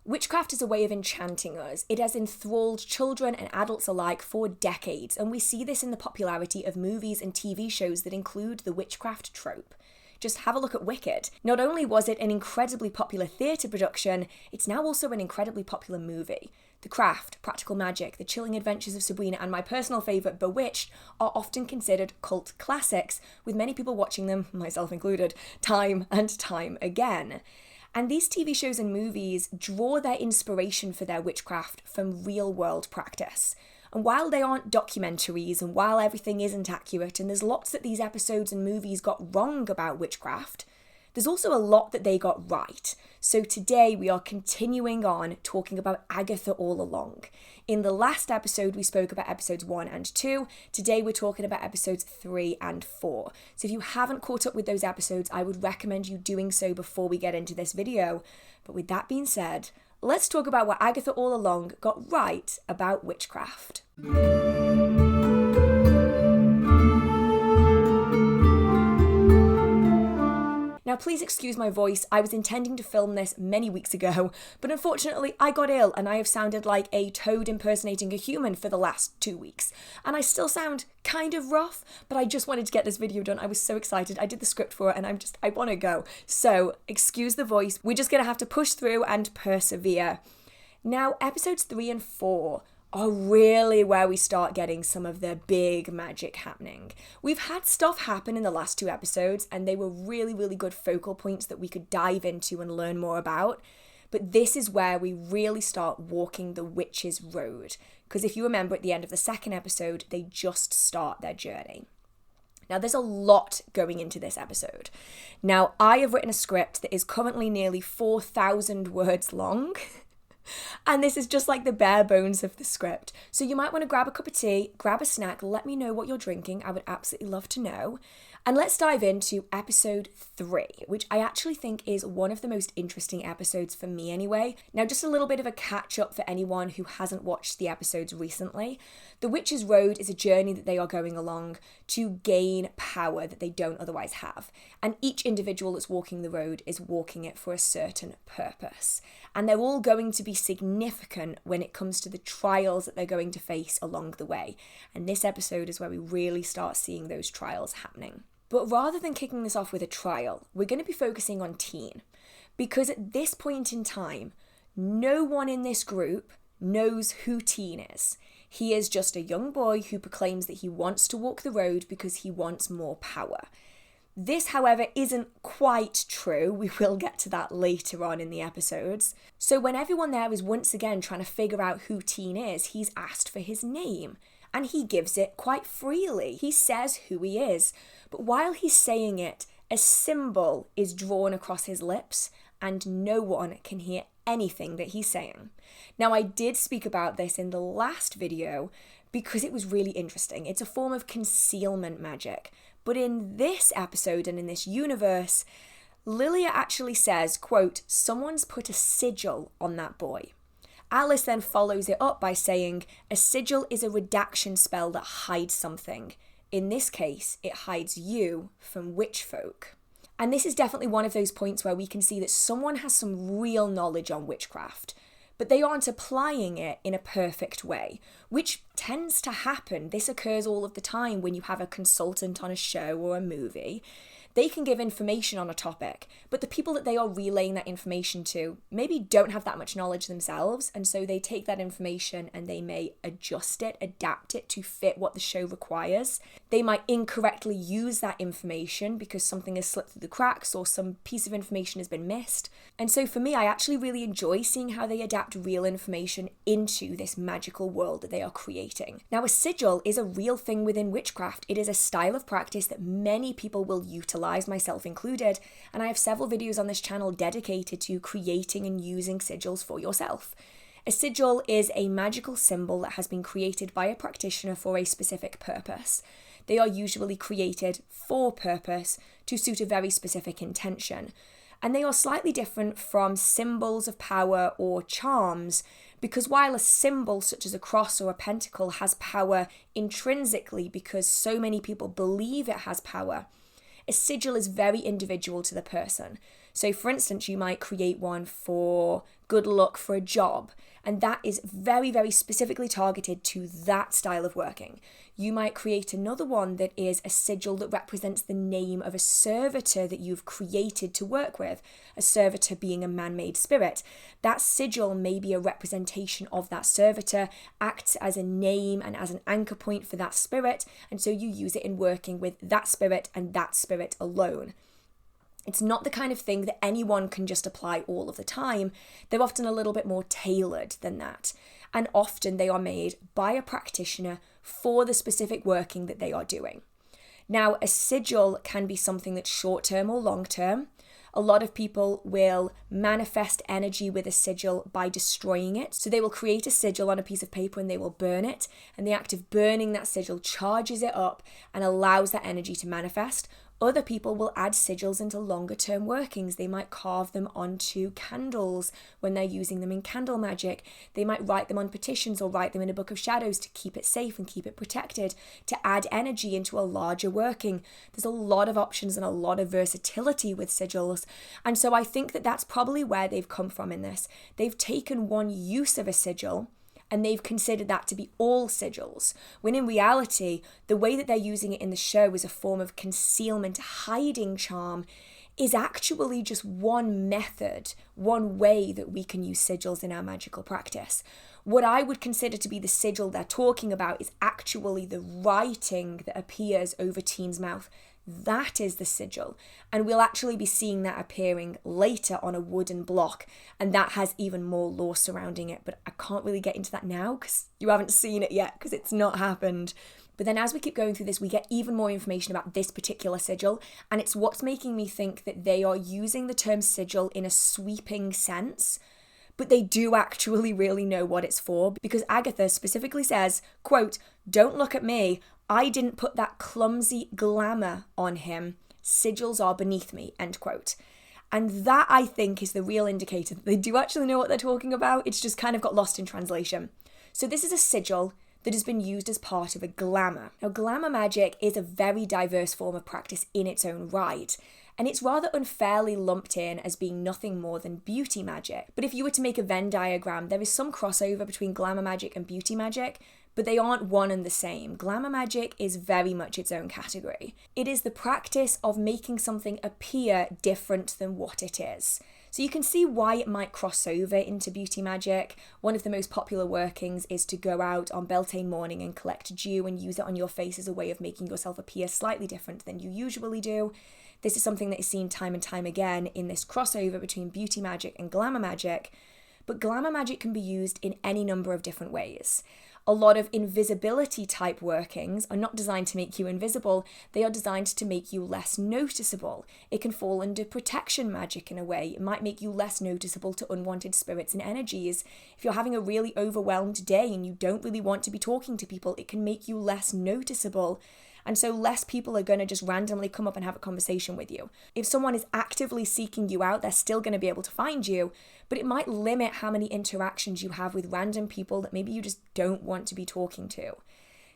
Witchcraft is a way of enchanting us. It has enthralled children and adults alike for decades, and we see this in the popularity of movies and TV shows that include the witchcraft trope. Just have a look at Wicked. Not only was it an incredibly popular theatre production, it's now also an incredibly popular movie. The Craft, Practical Magic, The Chilling Adventures of Sabrina, and my personal favourite, Bewitched, are often considered cult classics, with many people watching them, myself included, time and time again. And these TV shows and movies draw their inspiration for their witchcraft from real-world practice. And while they aren't documentaries, and while everything isn't accurate, and there's lots that these episodes and movies got wrong about witchcraft, there's also a lot that they got right. So today we are continuing on talking about Agatha all along. In the last episode, we spoke about episodes 1 and 2. Today we're talking about episodes 3 and 4. So if you haven't caught up with those episodes, I would recommend you doing so before we get into this video. But with that being said, let's talk about what Agatha all along got right about witchcraft. Now, please excuse my voice. I was intending to film this many weeks ago, but unfortunately I got ill and I have sounded like a toad impersonating a human for the last 2 weeks. And I still sound kind of rough, but I just wanted to get this video done. I was so excited. I did the script for it and I want to go. So excuse the voice. We're just going to have to push through and persevere. Now, episodes 3 and 4 are really where we start getting some of the big magic happening. We've had stuff happen in the last 2 episodes, and they were really, really good focal points that we could dive into and learn more about. But this is where we really start walking the witch's road. Because if you remember, at the end of the second episode, they just start their journey. Now, there's a lot going into this episode. Now, I have written a script that is currently nearly 4,000 words long. And this is just like the bare bones of the script. So you might want to grab a cup of tea, grab a snack, let me know what you're drinking. I would absolutely love to know. And let's dive into episode 3, which I actually think is one of the most interesting episodes for me anyway. Now, just a little bit of a catch up for anyone who hasn't watched the episodes recently. The Witch's Road is a journey that they are going along to gain power that they don't otherwise have. And each individual that's walking the road is walking it for a certain purpose. And they're all going to be significant when it comes to the trials that they're going to face along the way. And this episode is where we really start seeing those trials happening. But rather than kicking this off with a trial, we're going to be focusing on Teen. Because at this point in time, no one in this group knows who Teen is. He is just a young boy who proclaims that he wants to walk the road because he wants more power. This, however, isn't quite true. We will get to that later on in the episodes. So when everyone there is once again trying to figure out who Teen is, he's asked for his name. And he gives it quite freely. He says who he is. But while he's saying it, a symbol is drawn across his lips and no one can hear anything that he's saying. Now, I did speak about this in the last video because it was really interesting. It's a form of concealment magic. But in this episode and in this universe, Lilia actually says, quote, "Someone's put a sigil on that boy." Alice then follows it up by saying, "A sigil is a redaction spell that hides something. In this case, it hides you from witch folk." And this is definitely one of those points where we can see that someone has some real knowledge on witchcraft, but they aren't applying it in a perfect way, which tends to happen. This occurs all of the time when you have a consultant on a show or a movie. They can give information on a topic, but the people that they are relaying that information to maybe don't have that much knowledge themselves, and so they take that information and they may adjust it, adapt it to fit what the show requires. They might incorrectly use that information because something has slipped through the cracks or some piece of information has been missed. And so for me, I actually really enjoy seeing how they adapt real information into this magical world that they are creating. Now, a sigil is a real thing within witchcraft. It is a style of practice that many people will utilize, myself included, and I have several videos on this channel dedicated to creating and using sigils for yourself. A sigil is a magical symbol that has been created by a practitioner for a specific purpose. They are usually created for purpose to suit a very specific intention. And they are slightly different from symbols of power or charms, because while a symbol such as a cross or a pentacle has power intrinsically because so many people believe it has power, a sigil is very individual to the person. So for instance, you might create one for good luck for a job. And that is very, very specifically targeted to that style of working. You might create another one that is a sigil that represents the name of a servitor that you've created to work with, a servitor being a man-made spirit. That sigil may be a representation of that servitor, acts as a name and as an anchor point for that spirit, and so you use it in working with that spirit and that spirit alone. It's not the kind of thing that anyone can just apply all of the time. They're often a little bit more tailored than that. And often they are made by a practitioner for the specific working that they are doing. Now, a sigil can be something that's short-term or long-term. A lot of people will manifest energy with a sigil by destroying it. So they will create a sigil on a piece of paper and they will burn it. And the act of burning that sigil charges it up and allows that energy to manifest. Other people will add sigils into longer term workings. They might carve them onto candles when they're using them in candle magic. They might write them on petitions or write them in a book of shadows to keep it safe and keep it protected, to add energy into a larger working. There's a lot of options and a lot of versatility with sigils. And so I think that that's probably where they've come from in this. They've taken one use of a sigil and they've considered that to be all sigils, when in reality, the way that they're using it in the show as a form of concealment, hiding charm, is actually just one method, one way that we can use sigils in our magical practice. What I would consider to be the sigil they're talking about is actually the writing that appears over Teen's mouth. That is the sigil, and we'll actually be seeing that appearing later on a wooden block, and that has even more lore surrounding it, but I can't really get into that now because you haven't seen it yet because it's not happened. But then as we keep going through this, we get even more information about this particular sigil, and it's what's making me think that they are using the term sigil in a sweeping sense, but they do actually really know what it's for, because Agatha specifically says, quote, "Don't look at me. I didn't put that clumsy glamour on him. Sigils are beneath me," end quote. And that, I think, is the real indicator that they do actually know what they're talking about. It's just kind of got lost in translation. So this is a sigil that has been used as part of a glamour. Now, glamour magic is a very diverse form of practice in its own right, and it's rather unfairly lumped in as being nothing more than beauty magic. But if you were to make a Venn diagram, there is some crossover between glamour magic and beauty magic, but they aren't one and the same. Glamour magic is very much its own category. It is the practice of making something appear different than what it is. So you can see why it might cross over into beauty magic. One of the most popular workings is to go out on Beltane morning and collect dew and use it on your face as a way of making yourself appear slightly different than you usually do. This is something that is seen time and time again in this crossover between beauty magic and glamour magic. But glamour magic can be used in any number of different ways. A lot of invisibility type workings are not designed to make you invisible, they are designed to make you less noticeable. It can fall under protection magic in a way. It might make you less noticeable to unwanted spirits and energies. If you're having a really overwhelmed day and you don't really want to be talking to people, it can make you less noticeable. And so less people are going to just randomly come up and have a conversation with you. If someone is actively seeking you out, they're still going to be able to find you, but it might limit how many interactions you have with random people that maybe you just don't want to be talking to.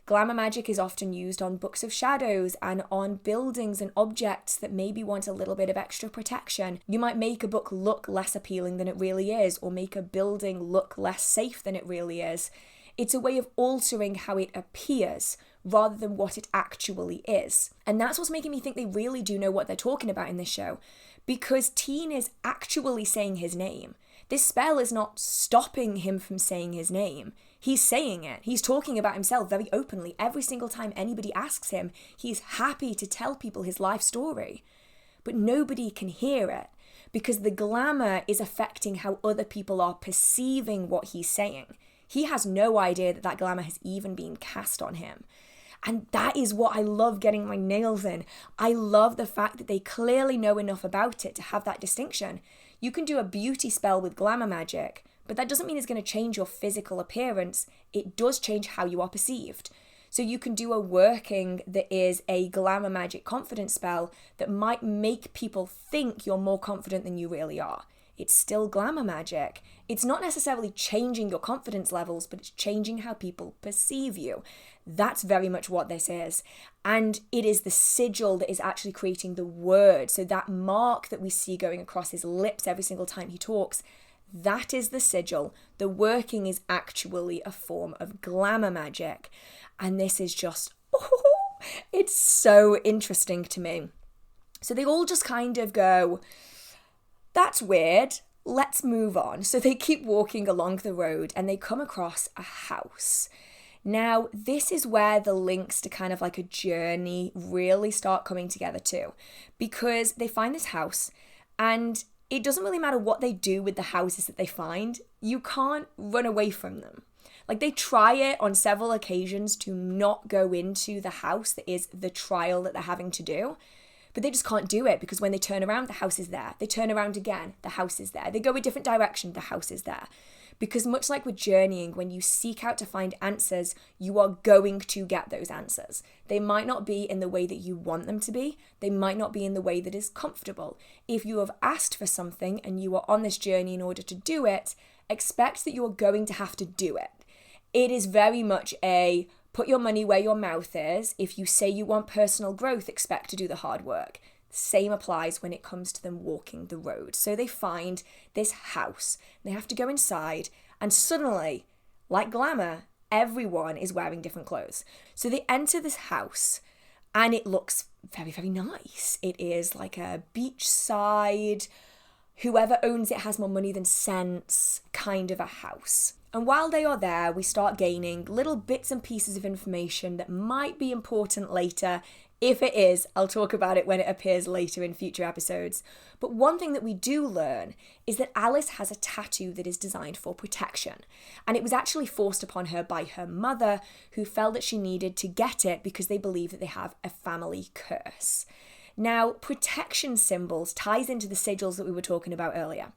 Glamour magic is often used on books of shadows and on buildings and objects that maybe want a little bit of extra protection. You might make a book look less appealing than it really is, or make a building look less safe than it really is. It's a way of altering how it appears rather than what it actually is. And that's what's making me think they really do know what they're talking about in this show, because Teen is actually saying his name. This spell is not stopping him from saying his name. He's saying it. He's talking about himself very openly. Every single time anybody asks him, he's happy to tell people his life story. But nobody can hear it because the glamour is affecting how other people are perceiving what he's saying. He has no idea that that glamour has even been cast on him. And that is what I love getting my nails in. I love the fact that they clearly know enough about it to have that distinction. You can do a beauty spell with glamour magic, but that doesn't mean it's going to change your physical appearance. It does change how you are perceived. So you can do a working that is a glamour magic confidence spell that might make people think you're more confident than you really are. It's still glamour magic. It's not necessarily changing your confidence levels, but it's changing how people perceive you. That's very much what this is. And it is the sigil that is actually creating the word. So that mark that we see going across his lips every single time he talks, That is the sigil. The working is actually a form of glamour magic. And this is just, it's so interesting to me. So they all just kind of go, that's weird, let's move on. So they keep walking along the road and they come across a house. Now, this is where the links to kind of like a journey really start coming together too, because they find this house and it doesn't really matter what they do with the houses that they find. You can't run away from them. Like, they try it on several occasions to not go into the house that is the trial that they're having to do, but they just can't do it because when they turn around, the house is there. They turn around again, the house is there. They go a different direction, the house is there. Because much like with journeying, when you seek out to find answers, you are going to get those answers. They might not be in the way that you want them to be. They might not be in the way that is comfortable. If you have asked for something and you are on this journey in order to do it, expect that you are going to have to do it. It is very much a put your money where your mouth is. If you say you want personal growth, expect to do the hard work. Same applies when it comes to them walking the road. So they find this house. They have to go inside and suddenly, like glamour, everyone is wearing different clothes. So they enter this house and it looks very, very nice. It is like a beachside, whoever owns it has more money than sense kind of a house. And while they are there, we start gaining little bits and pieces of information that might be important later. If it is, I'll talk about it when it appears later in future episodes. But one thing that we do learn is that Alice has a tattoo that is designed for protection. And it was actually forced upon her by her mother, who felt that she needed to get it because they believe that they have a family curse. Now, protection symbols ties into the sigils that we were talking about earlier.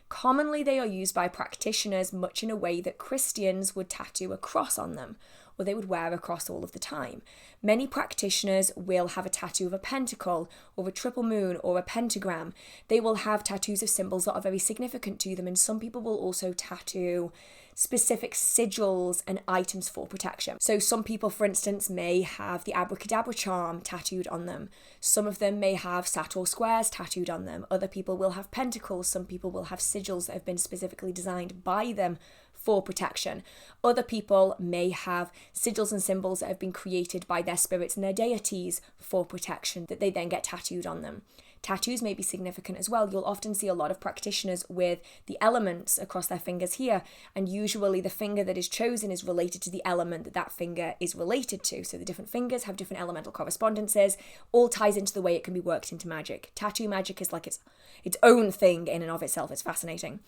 Commonly, they are used by practitioners much in a way that Christians would tattoo a cross on them, or they would wear a cross all of the time. Many practitioners will have a tattoo of a pentacle, or a triple moon, or a pentagram. They will have tattoos of symbols that are very significant to them, and some people will also tattoo specific sigils and items for protection. So some people, for instance, may have the abracadabra charm tattooed on them. Some of them may have Sator squares tattooed on them. Other people will have pentacles. Some people will have sigils that have been specifically designed by them for protection. Other people may have sigils and symbols that have been created by their spirits and their deities for protection that they then get tattooed on them. Tattoos may be significant as well. You'll often see a lot of practitioners with the elements across their fingers here, and usually the finger that is chosen is related to the element that that finger is related to. So the different fingers have different elemental correspondences, all ties into the way it can be worked into magic. Tattoo magic is like its own thing in and of itself. It's fascinating.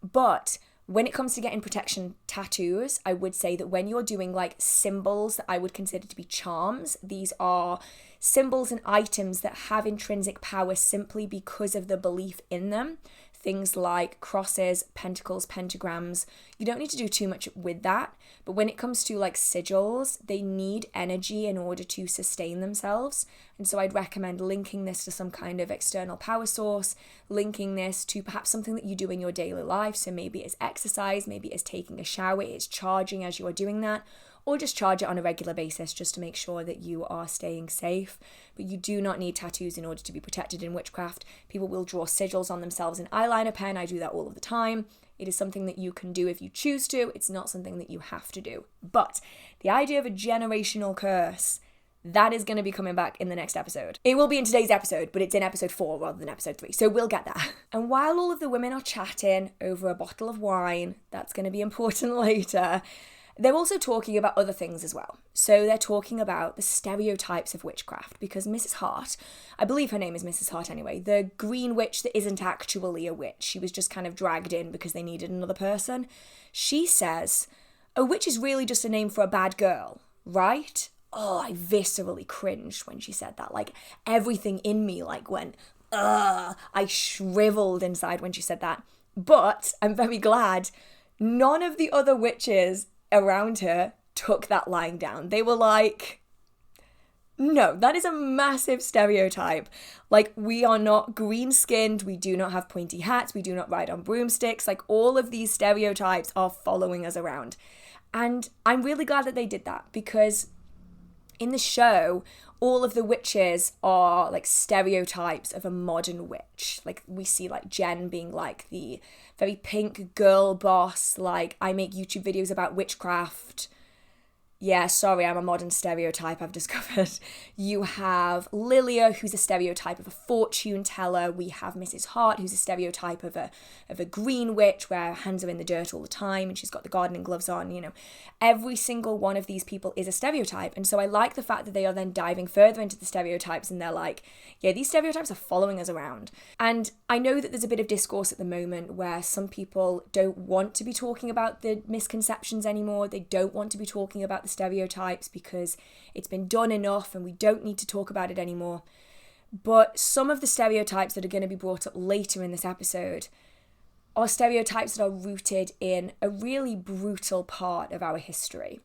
But when it comes to getting protection tattoos, I would say that when you're doing like symbols that I would consider to be charms, these are symbols and items that have intrinsic power simply because of the belief in them. Things like crosses, pentacles, pentagrams. You don't need to do too much with that. But when it comes to like sigils, they need energy in order to sustain themselves. And so I'd recommend linking this to some kind of external power source, linking this to perhaps something that you do in your daily life. So maybe it's exercise, maybe it's taking a shower, it's charging as you are doing that, or just charge it on a regular basis just to make sure that you are staying safe. But you do not need tattoos in order to be protected in witchcraft. People will draw sigils on themselves in eyeliner pen. I do that all of the time. It is something that you can do if you choose to. It's not something that you have to do. But the idea of a generational curse, that is going to be coming back in the next episode. It will be in today's episode, but it's in episode 4 rather than episode 3. So we'll get that. And while all of the women are chatting over a bottle of wine, that's going to be important later, they're also talking about other things as well. So they're talking about the stereotypes of witchcraft, because Mrs. Hart, I believe her name is Mrs. Hart anyway, the green witch that isn't actually a witch, she was just kind of dragged in because they needed another person. She says, a witch is really just a name for a bad girl, right? Oh, I viscerally cringed when she said that. Like, everything in me like went, ugh. I shriveled inside when she said that. But I'm very glad none of the other witches around her took that lying down. They were like, no, that is a massive stereotype. Like, we are not green-skinned, we do not have pointy hats, we do not ride on broomsticks. Like, all of these stereotypes are following us around. And I'm really glad that they did that, because in the show, all of the witches are like stereotypes of a modern witch. Like we see like Jen being like the very pink girl boss, like I make YouTube videos about witchcraft. Yeah, sorry, I'm a modern stereotype, I've discovered. You have Lilia, who's a stereotype of a fortune teller. We have Mrs. Hart, who's a stereotype of a green witch, where her hands are in the dirt all the time and she's got the gardening gloves on, you know. Every single one of these people is a stereotype. And so I like the fact that they are then diving further into the stereotypes and they're like, yeah, these stereotypes are following us around. And I know that there's a bit of discourse at the moment where some people don't want to be talking about the misconceptions anymore. They don't want to be talking about the stereotypes because it's been done enough and we don't need to talk about it anymore. But some of the stereotypes that are going to be brought up later in this episode are stereotypes that are rooted in a really brutal part of our history.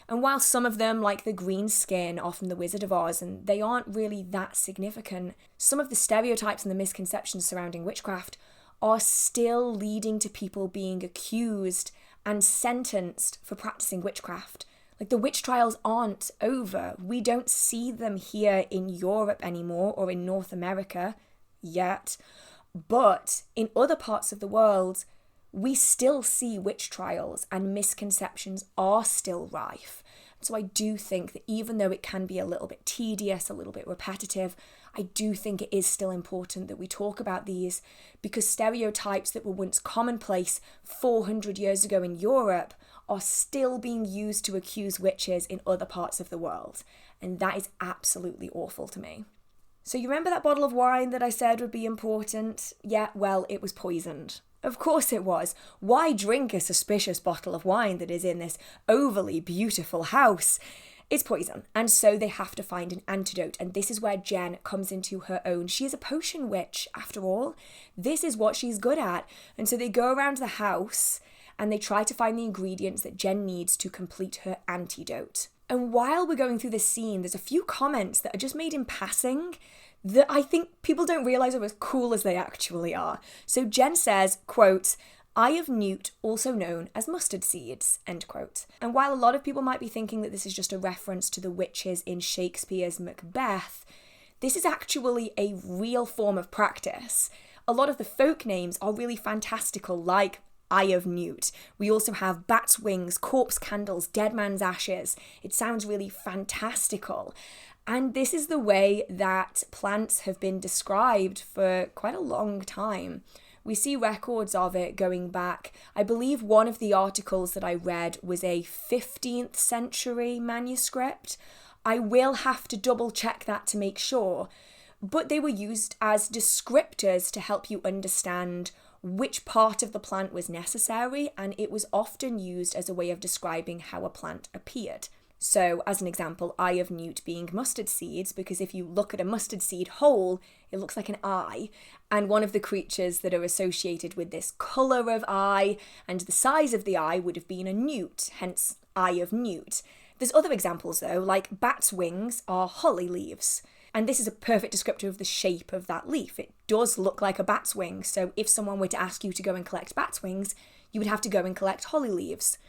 And while some of them, like the green skin, are from the Wizard of Oz, and they aren't really that significant, some of the stereotypes and the misconceptions surrounding witchcraft are still leading to people being accused and sentenced for practicing witchcraft. Like the witch trials aren't over. We don't see them here in Europe anymore or in North America yet. But in other parts of the world, we still see witch trials and misconceptions are still rife. So I do think that even though it can be a little bit tedious, a little bit repetitive, I do think it is still important that we talk about these, because stereotypes that were once commonplace 400 years ago in Europe are still being used to accuse witches in other parts of the world. And that is absolutely awful to me. So you remember that bottle of wine that I said would be important? Yeah, well, it was poisoned. Of course it was. Why drink a suspicious bottle of wine that is in this overly beautiful house? It's poison, and so they have to find an antidote, and this is where Jen comes into her own. She is a potion witch, after all. This is what she's good at, and so they go around the house and they try to find the ingredients that Jen needs to complete her antidote. And while we're going through this scene, there's a few comments that are just made in passing that I think people don't realise are as cool as they actually are. So Jen says, quote, "Eye of Newt, also known as mustard seeds," end quote. And while a lot of people might be thinking that this is just a reference to the witches in Shakespeare's Macbeth, this is actually a real form of practice. A lot of the folk names are really fantastical, like Eye of Newt. We also have bat's wings, corpse candles, dead man's ashes. It sounds really fantastical. And this is the way that plants have been described for quite a long time. We see records of it going back. I believe one of the articles that I read was a 15th century manuscript. I will have to double check that to make sure. But they were used as descriptors to help you understand which part of the plant was necessary, and it was often used as a way of describing how a plant appeared. So, as an example, Eye of Newt being mustard seeds, because if you look at a mustard seed whole, it looks like an eye, and one of the creatures that are associated with this colour of eye and the size of the eye would have been a newt, hence Eye of Newt. There's other examples though, like bat's wings are holly leaves. And this is a perfect descriptor of the shape of that leaf. It does look like a bat's wing, so if someone were to ask you to go and collect bat's wings, you would have to go and collect holly leaves.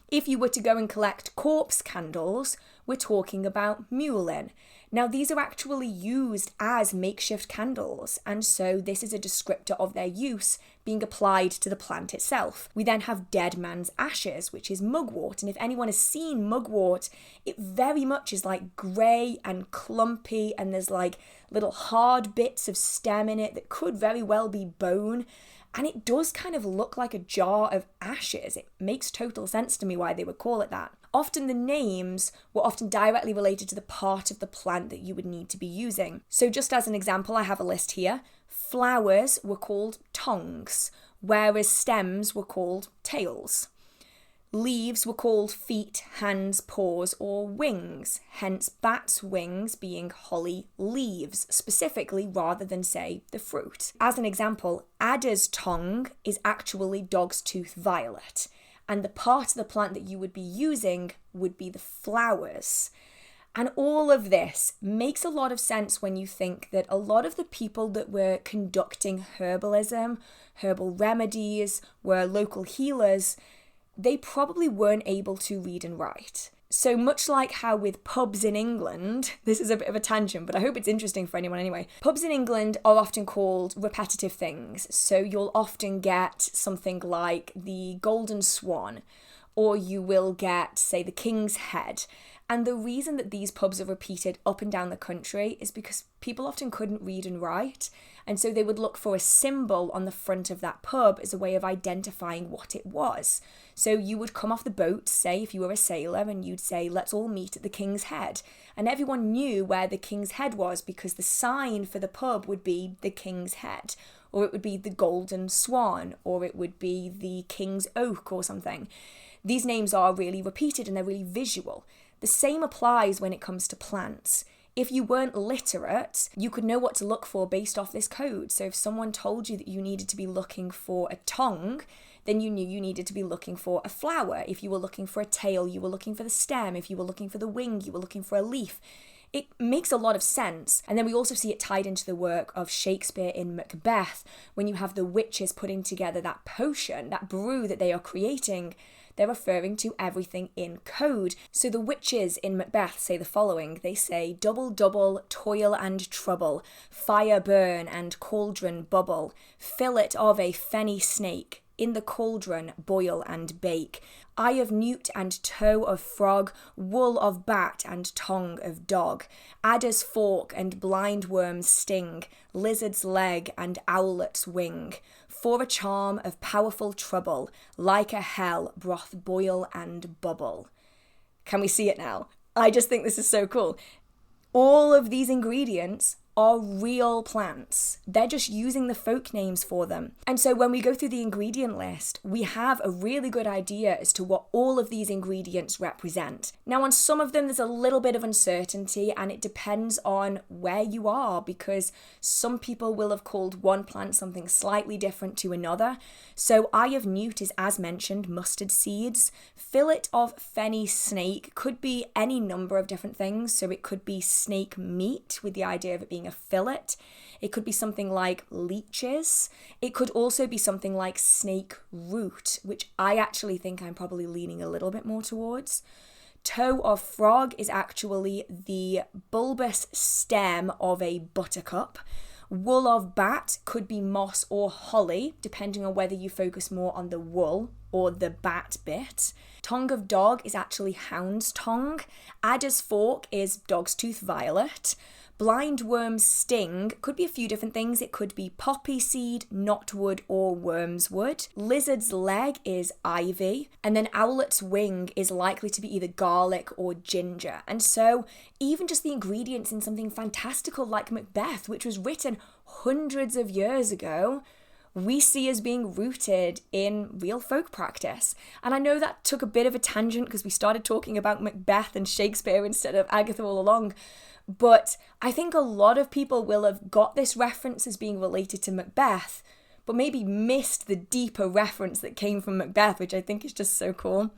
If you were to go and collect corpse candles, we're talking about mullein. Now, these are actually used as makeshift candles, and so this is a descriptor of their use being applied to the plant itself. We then have dead man's ashes, which is mugwort, and if anyone has seen mugwort, it very much is like grey and clumpy, and there's like little hard bits of stem in it that could very well be bone. And it does kind of look like a jar of ashes. It makes total sense to me why they would call it that. Often the names were often directly related to the part of the plant that you would need to be using. So just as an example, I have a list here. Flowers were called tongues, whereas stems were called tails. Leaves were called feet, hands, paws, or wings, hence bat's wings being holly leaves, specifically rather than, say, the fruit. As an example, adder's tongue is actually dog's tooth violet, and the part of the plant that you would be using would be the flowers. And all of this makes a lot of sense when you think that a lot of the people that were conducting herbalism, herbal remedies, were local healers. They probably weren't able to read and write. So much like how with pubs in England, this is a bit of a tangent, but I hope it's interesting for anyone anyway. Pubs in England are often called repetitive things. So you'll often get something like the Golden Swan, or you will get, say, the King's Head. And the reason that these pubs are repeated up and down the country is because people often couldn't read and write. And so they would look for a symbol on the front of that pub as a way of identifying what it was. So you would come off the boat, say, if you were a sailor, and you'd say, let's all meet at the King's Head. And everyone knew where the King's Head was because the sign for the pub would be the King's Head, or it would be the Golden Swan, or it would be the King's Oak or something. These names are really repeated and they're really visual. The same applies when it comes to plants. If you weren't literate, you could know what to look for based off this code. So if someone told you that you needed to be looking for a tongue, then you knew you needed to be looking for a flower. If you were looking for a tail, you were looking for the stem. If you were looking for the wing, you were looking for a leaf. It makes a lot of sense. And then we also see it tied into the work of Shakespeare in Macbeth, when you have the witches putting together that potion, that brew that they are creating. They're referring to everything in code. So the witches in Macbeth say the following. They say, double, double, toil and trouble, fire burn and cauldron bubble, fillet of a fenny snake, in the cauldron boil and bake, eye of newt and toe of frog, wool of bat and tongue of dog, adder's fork and blind worm's sting, lizard's leg and owlet's wing, for a charm of powerful trouble, like a hell broth boil and bubble. Can we see it now? I just think this is so cool. All of these ingredients are real plants. They're just using the folk names for them. And so when we go through the ingredient list, we have a really good idea as to what all of these ingredients represent. Now, on some of them, there's a little bit of uncertainty, and it depends on where you are, because some people will have called one plant something slightly different to another. So eye of newt is, as mentioned, mustard seeds. Fillet of fenny snake could be any number of different things. So it could be snake meat, with the idea of it being a fillet. It could be something like leeches. It could also be something like snake root, which I actually think I'm probably leaning a little bit more towards. Toe of frog is actually the bulbous stem of a buttercup. Wool of bat could be moss or holly, depending on whether you focus more on the wool or the bat bit. Tongue of dog is actually hound's tongue. Adder's fork is dog's tooth violet. Blind worm's sting could be a few different things. It could be poppy seed, knotwood, or worm's wood. Lizard's leg is ivy. And then owlet's wing is likely to be either garlic or ginger. And so even just the ingredients in something fantastical like Macbeth, which was written hundreds of years ago, we see as being rooted in real folk practice. And I know that took a bit of a tangent because we started talking about Macbeth and Shakespeare instead of Agatha all along. But I think a lot of people will have got this reference as being related to Macbeth, but maybe missed the deeper reference that came from Macbeth, which I think is just so cool.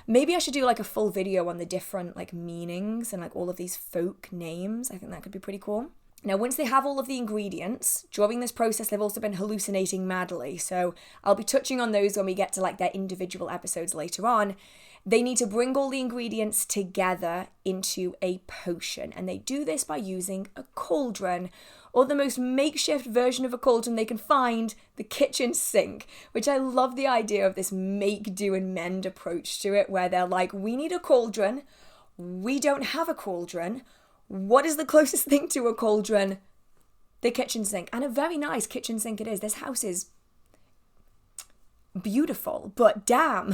Maybe I should do like a full video on the different like meanings and like all of these folk names. I think that could be pretty cool. Now, once they have all of the ingredients, during this process, they've also been hallucinating madly. So I'll be touching on those when we get to like their individual episodes later on. They need to bring all the ingredients together into a potion. And they do this by using a cauldron, or the most makeshift version of a cauldron they can find, the kitchen sink, which I love the idea of this make, do, and mend approach to it, where they're like, we need a cauldron. We don't have a cauldron. What is the closest thing to a cauldron? The kitchen sink. And a very nice kitchen sink it is. This house is beautiful, but damn,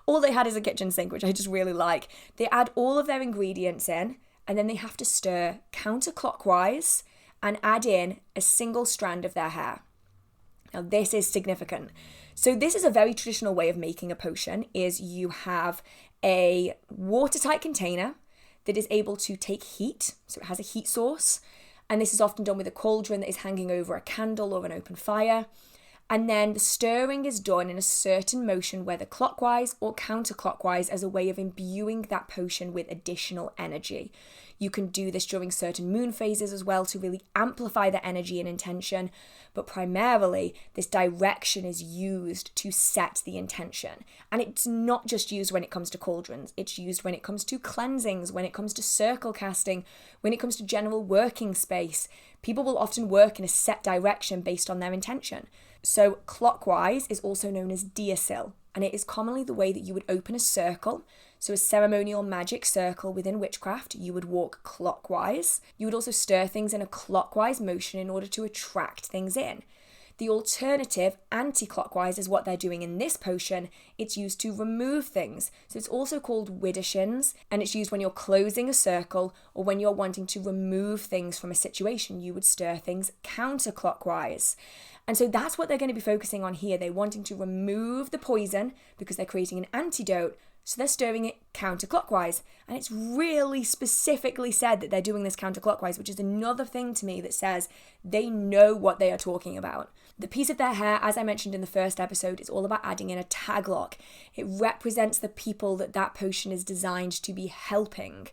all they had is a kitchen sink, which I just really like. They add all of their ingredients in, and then they have to stir counterclockwise and add in a single strand of their hair. Now, this is significant. So this is a very traditional way of making a potion, is you have a watertight container that is able to take heat, so it has a heat source, and this is often done with a cauldron that is hanging over a candle or an open fire. And then the stirring is done in a certain motion, whether clockwise or counterclockwise, as a way of imbuing that potion with additional energy. You can do this during certain moon phases as well to really amplify the energy and intention. But primarily, this direction is used to set the intention. And it's not just used when it comes to cauldrons. It's used when it comes to cleansings, when it comes to circle casting, when it comes to general working space. People will often work in a set direction based on their intention. So clockwise is also known as Deersil, and it is commonly the way that you would open a circle. So a ceremonial magic circle within witchcraft, you would walk clockwise. You would also stir things in a clockwise motion in order to attract things in. The alternative, anti-clockwise, is what they're doing in this potion. It's used to remove things. So it's also called widdershins, and it's used when you're closing a circle or when you're wanting to remove things from a situation. You would stir things counterclockwise. And so that's what they're going to be focusing on here. They're wanting to remove the poison because they're creating an antidote. So they're stirring it counterclockwise. And it's really specifically said that they're doing this counterclockwise, which is another thing to me that says they know what they are talking about. The piece of their hair, as I mentioned in the first episode, is all about adding in a taglock. It represents the people that potion is designed to be helping.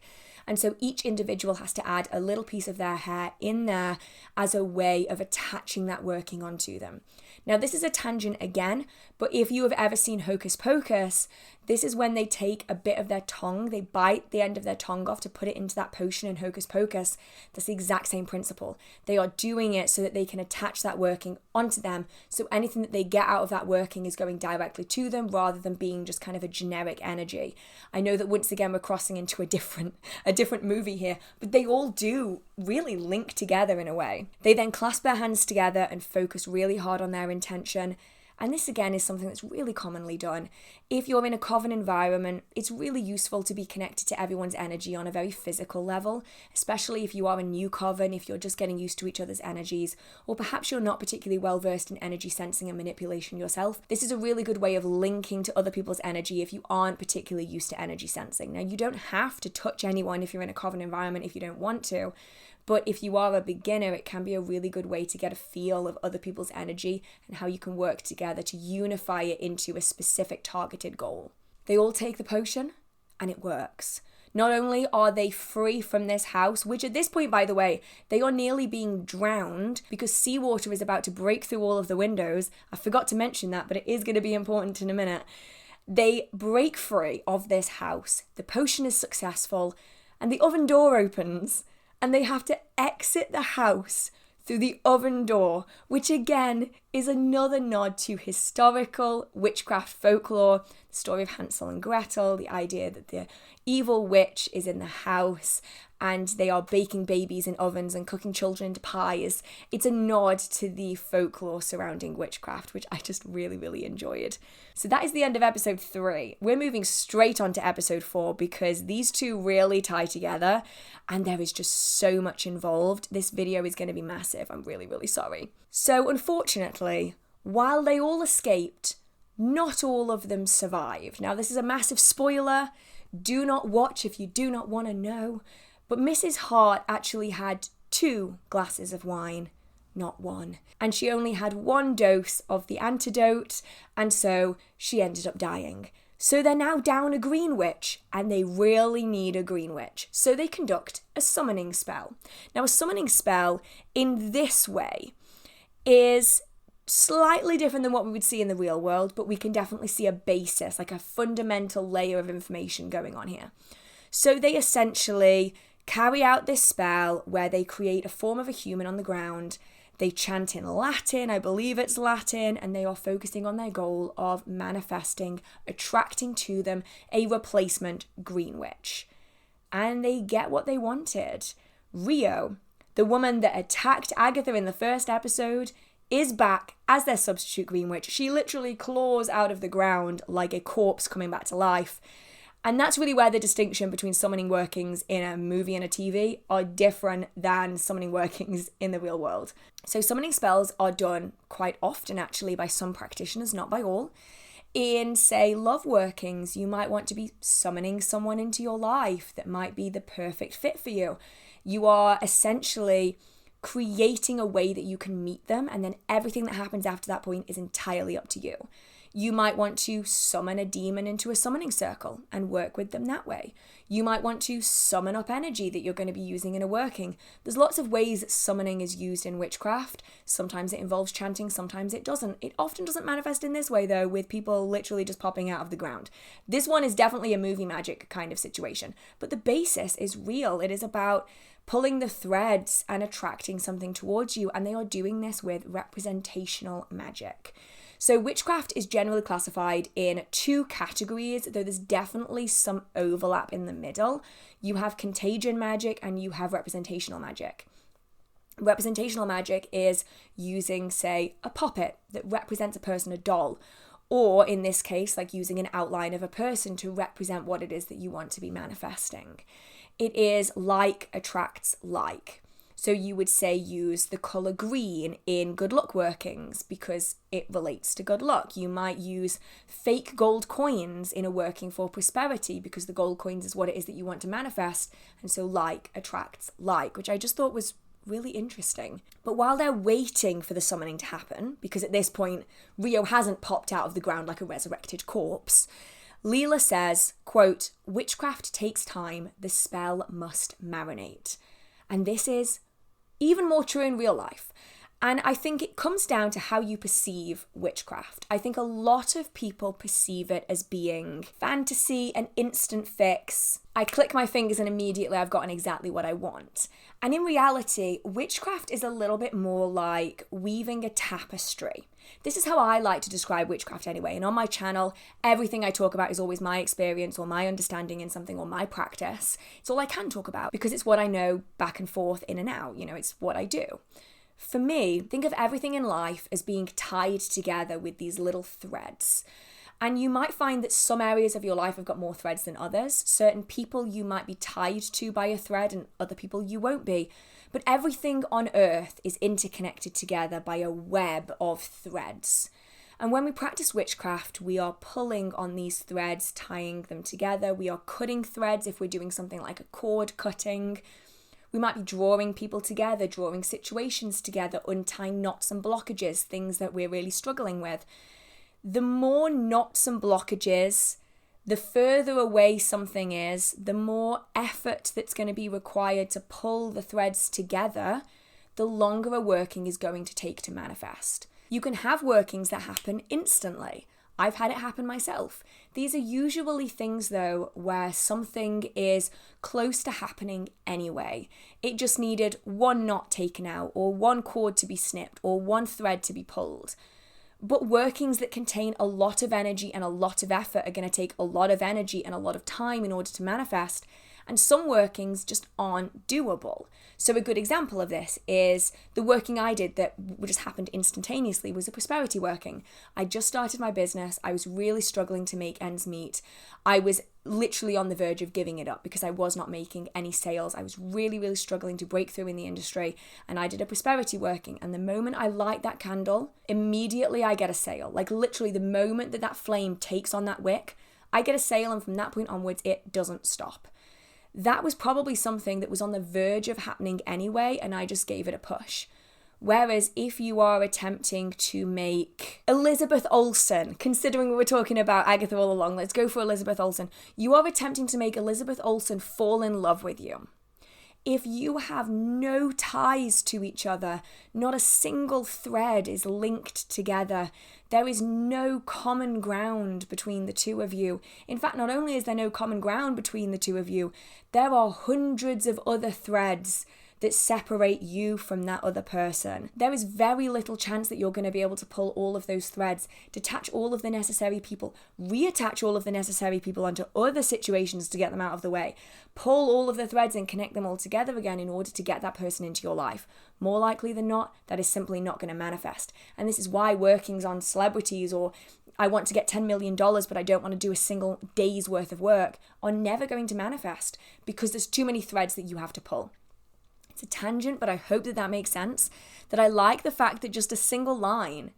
And so each individual has to add a little piece of their hair in there as a way of attaching that working onto them. Now, this is a tangent again, but if you have ever seen Hocus Pocus, this is when they take a bit of their tongue, they bite the end of their tongue off to put it into that potion in Hocus Pocus. That's the exact same principle. They are doing it so that they can attach that working onto them, so anything that they get out of that working is going directly to them rather than being just kind of a generic energy. I know that once again we're crossing into a different movie here, but they all do really link together in a way. They then clasp their hands together and focus really hard on their intention. And this again is something that's really commonly done. If you're in a coven environment, it's really useful to be connected to everyone's energy on a very physical level, especially if you are a new coven, if you're just getting used to each other's energies, or perhaps you're not particularly well versed in energy sensing and manipulation yourself. This is a really good way of linking to other people's energy if you aren't particularly used to energy sensing. Now, you don't have to touch anyone if you're in a coven environment if you don't want to. But if you are a beginner, it can be a really good way to get a feel of other people's energy and how you can work together to unify it into a specific targeted goal. They all take the potion and it works. Not only are they free from this house, which at this point, by the way, they are nearly being drowned because seawater is about to break through all of the windows. I forgot to mention that, but it is going to be important in a minute. They break free of this house. The potion is successful and the oven door opens. And they have to exit the house through the oven door, which again is another nod to historical witchcraft folklore, the story of Hansel and Gretel, the idea that the evil witch is in the house and they are baking babies in ovens and cooking children into pies. It's a nod to the folklore surrounding witchcraft, which I just really, really enjoyed. So that is the end of episode 3. We're moving straight on to episode 4 because these two really tie together and there is just so much involved. This video is going to be massive. I'm really, really sorry. So unfortunately, while they all escaped, not all of them survived. Now, this is a massive spoiler. Do not watch if you do not want to know. But Mrs. Hart actually had 2 glasses of wine, not 1. And she only had 1 dose of the antidote, and so she ended up dying. So they're now down a green witch, and they really need a green witch. So they conduct a summoning spell. Now, a summoning spell in this way is slightly different than what we would see in the real world, but we can definitely see a basis, like a fundamental layer of information going on here. So they essentially carry out this spell where they create a form of a human on the ground. They chant in Latin, I believe it's Latin, and they are focusing on their goal of manifesting, attracting to them a replacement green witch. And they get what they wanted. Rio, the woman that attacked Agatha in the first episode, is back as their substitute green witch. She literally claws out of the ground like a corpse coming back to life. And that's really where the distinction between summoning workings in a movie and a TV are different than summoning workings in the real world. So summoning spells are done quite often actually by some practitioners, not by all. In, say, love workings, you might want to be summoning someone into your life that might be the perfect fit for you. You are essentially creating a way that you can meet them, and then everything that happens after that point is entirely up to you. You might want to summon a demon into a summoning circle and work with them that way. You might want to summon up energy that you're going to be using in a working. There's lots of ways that summoning is used in witchcraft. Sometimes it involves chanting, sometimes it doesn't. It often doesn't manifest in this way though, with people literally just popping out of the ground. This one is definitely a movie magic kind of situation, but the basis is real. It is about pulling the threads and attracting something towards you, and they are doing this with representational magic. So witchcraft is generally classified in 2 categories, though there's definitely some overlap in the middle. You have contagion magic and you have representational magic. Representational magic is using, say, a puppet that represents a person, a doll, or in this case, like using an outline of a person to represent what it is that you want to be manifesting. It is like attracts like. So you would say use the colour green in good luck workings because it relates to good luck. You might use fake gold coins in a working for prosperity because the gold coins is what it is that you want to manifest. And so like attracts like, which I just thought was really interesting. But while they're waiting for the summoning to happen, because at this point Rio hasn't popped out of the ground like a resurrected corpse, Leela says, quote, "Witchcraft takes time, the spell must marinate." And this is even more true in real life. And I think it comes down to how you perceive witchcraft. I think a lot of people perceive it as being fantasy, an instant fix. I click my fingers and immediately I've gotten exactly what I want. And in reality, witchcraft is a little bit more like weaving a tapestry. This is how I like to describe witchcraft anyway. And on my channel, everything I talk about is always my experience or my understanding in something or my practice. It's all I can talk about because it's what I know back and forth, in and out. You know, it's what I do. For me, think of everything in life as being tied together with these little threads. And you might find that some areas of your life have got more threads than others. Certain people you might be tied to by a thread and other people you won't be. But everything on earth is interconnected together by a web of threads. And when we practice witchcraft, we are pulling on these threads, tying them together. We are cutting threads if we're doing something like a cord cutting. We might be drawing people together, drawing situations together, untying knots and blockages, things that we're really struggling with. The more knots and blockages, the further away something is, the more effort that's going to be required to pull the threads together, the longer a working is going to take to manifest. You can have workings that happen instantly. I've had it happen myself. These are usually things, though, where something is close to happening anyway. It just needed one knot taken out, or one cord to be snipped, or one thread to be pulled. But workings that contain a lot of energy and a lot of effort are going to take a lot of energy and a lot of time in order to manifest. And some workings just aren't doable. So a good example of this is the working I did that just happened instantaneously was a prosperity working. I just started my business. I was really struggling to make ends meet. I was literally on the verge of giving it up because I was not making any sales. I was really, really struggling to break through in the industry, and I did a prosperity working. And the moment I light that candle, immediately I get a sale. Like literally the moment that that flame takes on that wick, I get a sale, and from that point onwards, it doesn't stop. That was probably something that was on the verge of happening anyway, and I just gave it a push. Whereas if you are attempting to make Elizabeth Olsen, considering we were talking about Agatha all along, let's go for Elizabeth Olsen. You are attempting to make Elizabeth Olsen fall in love with you. If you have no ties to each other, not a single thread is linked together, there is no common ground between the two of you. In fact, not only is there no common ground between the two of you, there are hundreds of other threads that separate you from that other person. There is very little chance that you're going to be able to pull all of those threads, detach all of the necessary people, reattach all of the necessary people onto other situations to get them out of the way, pull all of the threads and connect them all together again in order to get that person into your life. More likely than not, that is simply not going to manifest. And this is why workings on celebrities, or I want to get $10 million but I don't want to do a single day's worth of work, are never going to manifest because there's too many threads that you have to pull. It's a tangent, but I hope that makes sense. That I like the fact that just a single line,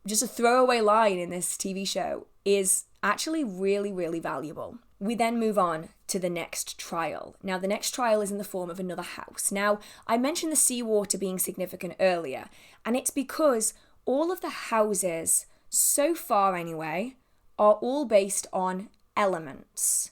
just a throwaway line in this TV show is actually really, really valuable. We then move on to the next trial. Now, the next trial is in the form of another house. Now, I mentioned the seawater being significant earlier, and it's because all of the houses, so far anyway, are all based on elements.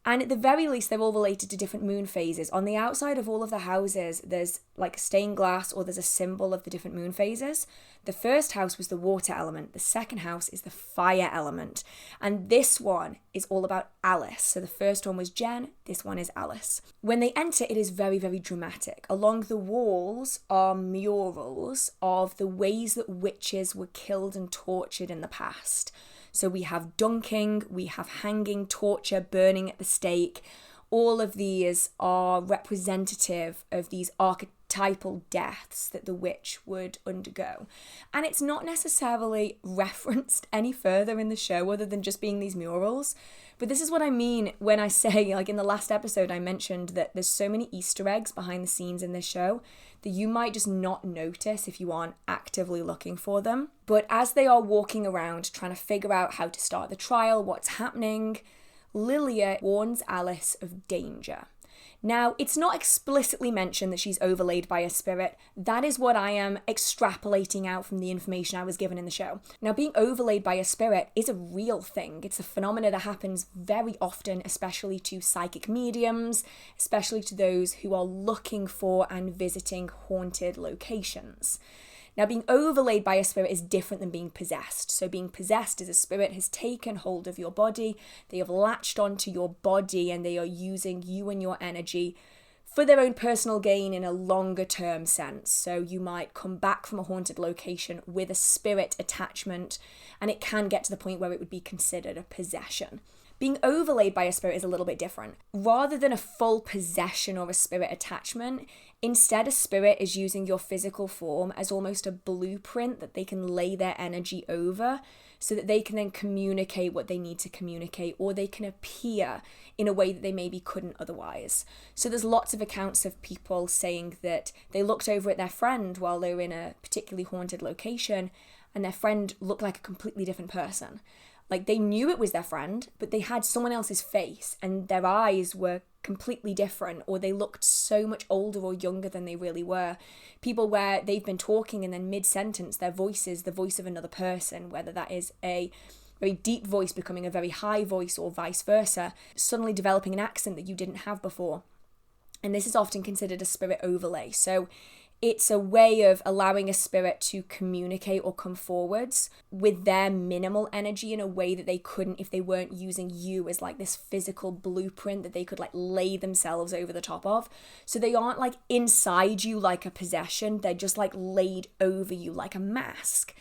And at the very least, they're all related to different moon phases. On the outside of all of the houses, there's like stained glass or there's a symbol of the different moon phases. The first house was the water element. The second house is the fire element. And this one is all about Alice. So the first one was Jen, this one is Alice. When they enter, it is very, very dramatic. Along the walls are murals of the ways that witches were killed and tortured in the past. So we have dunking, we have hanging, torture, burning at the stake. All of these are representative of these archetypal deaths that the witch would undergo. And it's not necessarily referenced any further in the show other than just being these murals. But this is what I mean when I say, like in the last episode, I mentioned that there's so many Easter eggs behind the scenes in this show that you might just not notice if you aren't actively looking for them. But as they are walking around trying to figure out how to start the trial, what's happening, Lilia warns Alice of danger. Now, it's not explicitly mentioned that she's overlaid by a spirit. That is what I am extrapolating out from the information I was given in the show. Now, being overlaid by a spirit is a real thing. It's a phenomenon that happens very often, especially to psychic mediums, especially to those who are looking for and visiting haunted locations. Now, being overlaid by a spirit is different than being possessed. So being possessed is a spirit has taken hold of your body, they have latched onto your body, and they are using you and your energy for their own personal gain in a longer term sense. So you might come back from a haunted location with a spirit attachment, and it can get to the point where it would be considered a possession. Being overlaid by a spirit is a little bit different. Rather than a full possession or a spirit attachment, instead a spirit is using your physical form as almost a blueprint that they can lay their energy over so that they can then communicate what they need to communicate, or they can appear in a way that they maybe couldn't otherwise. So there's lots of accounts of people saying that they looked over at their friend while they were in a particularly haunted location and their friend looked like a completely different person. Like, they knew it was their friend, but they had someone else's face and their eyes were completely different, or they looked so much older or younger than they really were. People where they've been talking and then mid-sentence their voice is the voice of another person, whether that is a very deep voice becoming a very high voice or vice versa, suddenly developing an accent that you didn't have before. And this is often considered a spirit overlay. So it's a way of allowing a spirit to communicate or come forwards with their minimal energy in a way that they couldn't if they weren't using you as like this physical blueprint that they could like lay themselves over the top of. So they aren't like inside you like a possession, they're just like laid over you like a mask.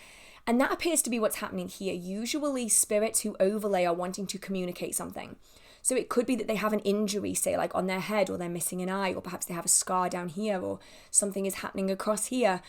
And that appears to be what's happening here. Usually spirits who overlay are wanting to communicate something. So it could be that they have an injury, say like on their head, or they're missing an eye, or perhaps they have a scar down here, or something is happening across here.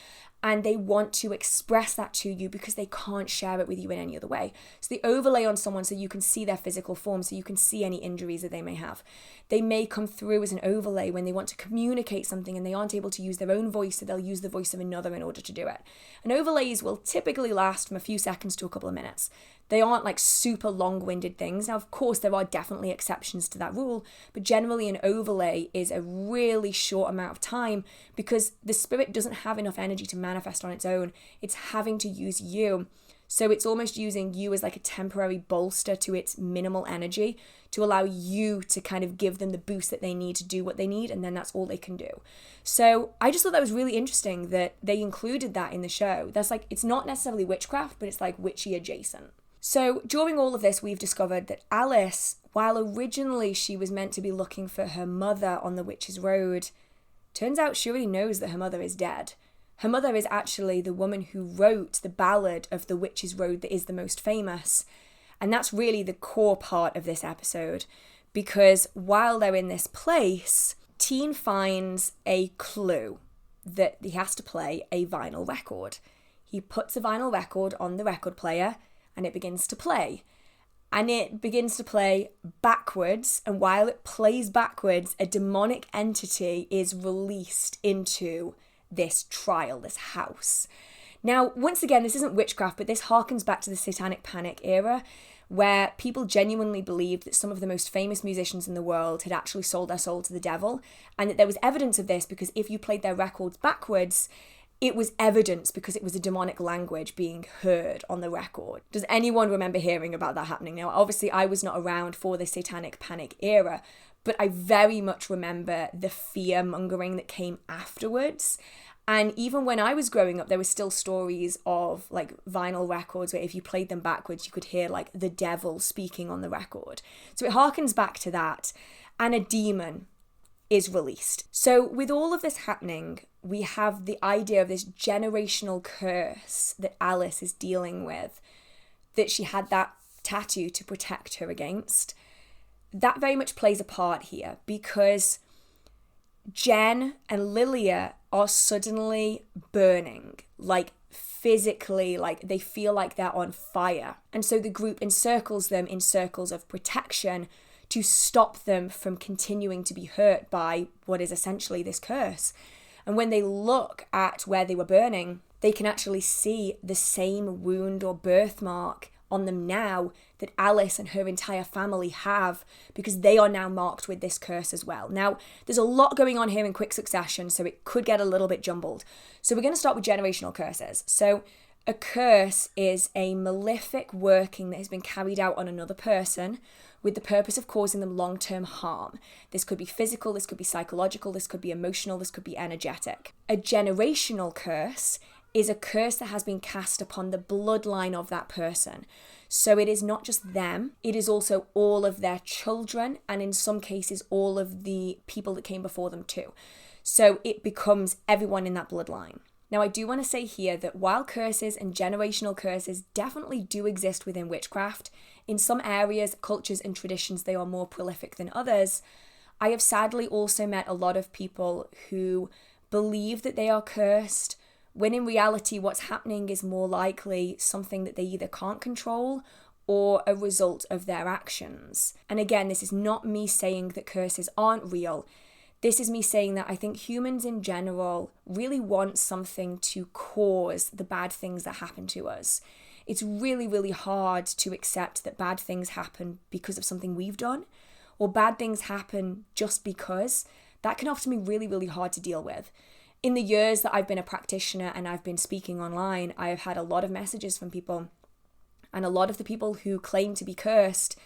And they want to express that to you because they can't share it with you in any other way. So they overlay on someone so you can see their physical form, so you can see any injuries that they may have. They may come through as an overlay when they want to communicate something and they aren't able to use their own voice, so they'll use the voice of another in order to do it. And overlays will typically last from a few seconds to a couple of minutes. They aren't like super long-winded things. Now, of course, there are definitely exceptions to that rule, but generally an overlay is a really short amount of time because the spirit doesn't have enough energy to manifest on its own. It's having to use you. So it's almost using you as like a temporary bolster to its minimal energy to allow you to kind of give them the boost that they need to do what they need, and then that's all they can do. So I just thought that was really interesting that they included that in the show. That's like, it's not necessarily witchcraft, but it's like witchy adjacent. So during all of this, we've discovered that Alice, while originally she was meant to be looking for her mother on the Witch's Road, turns out she already knows that her mother is dead. Her mother is actually the woman who wrote the ballad of the Witch's Road that is the most famous. And that's really the core part of this episode, because while they're in this place, Teen finds a clue that he has to play a vinyl record. He puts a vinyl record on the record player and it begins to play. And it begins to play backwards, and while it plays backwards, a demonic entity is released into this trial, this house. Now, once again, this isn't witchcraft, but this harkens back to the Satanic Panic era, where people genuinely believed that some of the most famous musicians in the world had actually sold their soul to the devil, and that there was evidence of this because if you played their records backwards, it was evidence because it was a demonic language being heard on the record. Does anyone remember hearing about that happening? Now, obviously, I was not around for the Satanic Panic era, but I very much remember the fear-mongering that came afterwards. And even when I was growing up, there were still stories of like vinyl records where if you played them backwards, you could hear like the devil speaking on the record. So it harkens back to that. And a demon is released. So with all of this happening, we have the idea of this generational curse that Alice is dealing with, that she had that tattoo to protect her against. That very much plays a part here because Jen and Lilia are suddenly burning, like physically, like they feel like they're on fire. And so the group encircles them in circles of protection to stop them from continuing to be hurt by what is essentially this curse. And when they look at where they were burning, they can actually see the same wound or birthmark on them now that Alice and her entire family have, because they are now marked with this curse as well. Now, there's a lot going on here in quick succession, so it could get a little bit jumbled. So we're going to start with generational curses. So a curse is a malefic working that has been carried out on another person with the purpose of causing them long-term harm. This could be physical, this could be psychological, this could be emotional, this could be energetic. A generational curse is a curse that has been cast upon the bloodline of that person. So it is not just them, it is also all of their children, and in some cases, all of the people that came before them too. So it becomes everyone in that bloodline. Now, I do want to say here that while curses and generational curses definitely do exist within witchcraft, in some areas, cultures, and traditions, they are more prolific than others. I have sadly also met a lot of people who believe that they are cursed, when in reality, what's happening is more likely something that they either can't control or a result of their actions. And again, this is not me saying that curses aren't real. This is me saying that I think humans in general really want something to cause the bad things that happen to us. It's really, really hard to accept that bad things happen because of something we've done, or bad things happen just because. That can often be really, really hard to deal with. In the years that I've been a practitioner and I've been speaking online, I have had a lot of messages from people, and a lot of the people who claim to be cursed,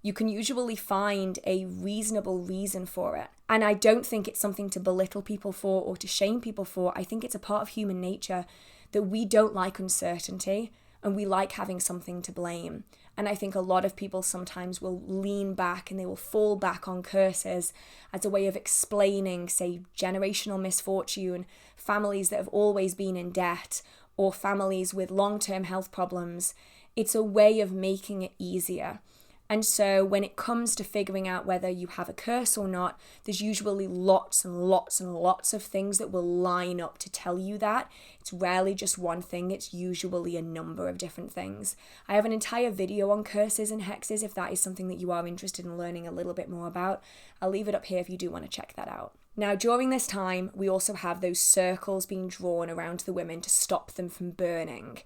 you can usually find a reasonable reason for it. And I don't think it's something to belittle people for or to shame people for. I think it's a part of human nature that we don't like uncertainty and we like having something to blame. And I think a lot of people sometimes will lean back and they will fall back on curses as a way of explaining, say, generational misfortune, families that have always been in debt, or families with long-term health problems. It's a way of making it easier. And so when it comes to figuring out whether you have a curse or not, there's usually lots and lots and lots of things that will line up to tell you that. It's rarely just one thing, it's usually a number of different things. I have an entire video on curses and hexes if that is something that you are interested in learning a little bit more about. I'll leave it up here if you do want to check that out. Now, during this time, we also have those circles being drawn around the women to stop them from burning.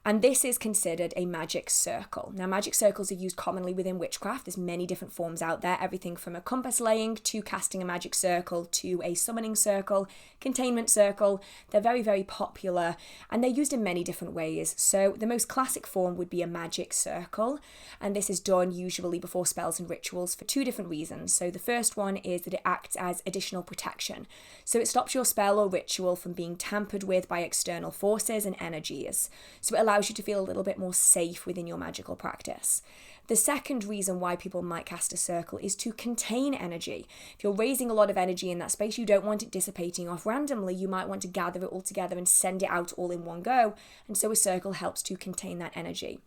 And this is considered a magic circle. Now, magic circles are used commonly within witchcraft. There's many different forms out there, everything from a compass laying to casting a magic circle to a summoning circle, containment circle. They're very, very popular and they're used in many different ways. So the most classic form would be a magic circle. And this is done usually before spells and rituals for two different reasons. So the first one is that it acts as additional protection. So it stops your spell or ritual from being tampered with by external forces and energies. So it allows you to feel a little bit more safe within your magical practice. The second reason why people might cast a circle is to contain energy. If you're raising a lot of energy in that space, you don't want it dissipating off randomly. You might want to gather it all together and send it out all in one go. And so a circle helps to contain that energy.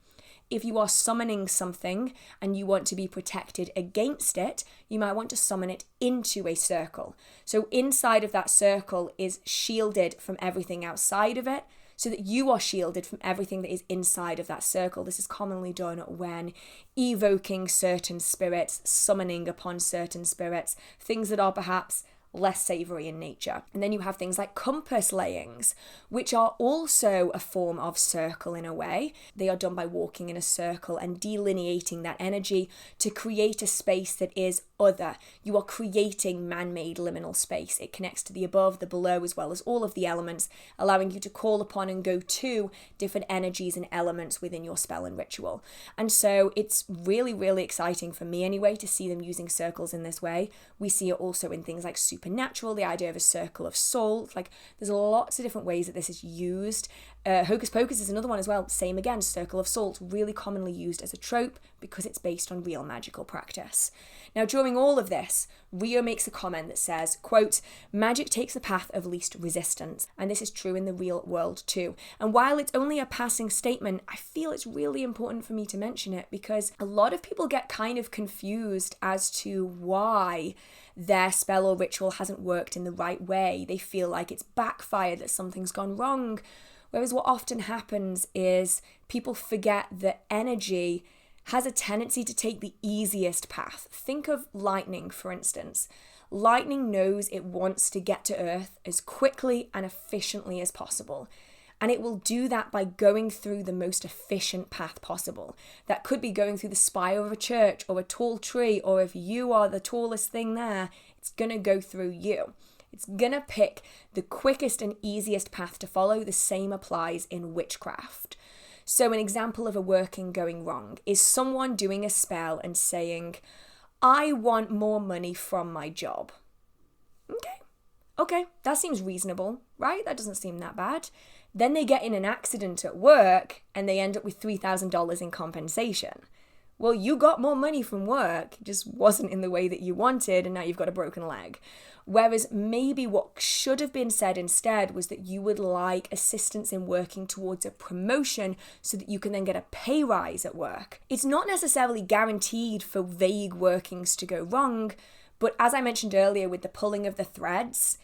If you are summoning something and you want to be protected against it, you might want to summon it into a circle. So inside of that circle is shielded from everything outside of it, so that you are shielded from everything that is inside of that circle. This is commonly done when evoking certain spirits, summoning upon certain spirits, things that are perhaps less savory in nature. And then you have things like compass layings, which are also a form of circle in a way. They are done by walking in a circle and delineating that energy to create a space that is other. You are creating man-made liminal space. It connects to the above, the below, as well as all of the elements, allowing you to call upon and go to different energies and elements within your spell and ritual. And so it's really, really exciting for me anyway to see them using circles in this way. We see it also in things like supernatural, the idea of a circle of salt. Like, there's lots of different ways that this is used. Hocus Pocus is another one as well. Same again, circle of salt, really commonly used as a trope because it's based on real magical practice. Now, during all of this, Rio makes a comment that says, quote, "Magic takes the path of least resistance." And this is true in the real world too. And while it's only a passing statement, I feel it's really important for me to mention it because a lot of people get kind of confused as to why their spell or ritual hasn't worked in the right way. They feel like it's backfired, that something's gone wrong. Whereas what often happens is people forget that energy has a tendency to take the easiest path. Think of lightning, for instance. Lightning knows it wants to get to Earth as quickly and efficiently as possible. And it will do that by going through the most efficient path possible. That could be going through the spire of a church or a tall tree, or if you are the tallest thing there, it's going to go through you. It's going to pick the quickest and easiest path to follow. The same applies in witchcraft. So an example of a working going wrong is someone doing a spell and saying, "I want more money from my job." Okay, that seems reasonable, right? That doesn't seem that bad. Then they get in an accident at work and they end up with $3,000 in compensation. Well, you got more money from work, it just wasn't in the way that you wanted, and now you've got a broken leg. Whereas maybe what should have been said instead was that you would like assistance in working towards a promotion so that you can then get a pay rise at work. It's not necessarily guaranteed for vague workings to go wrong, but as I mentioned earlier with the pulling of the threads,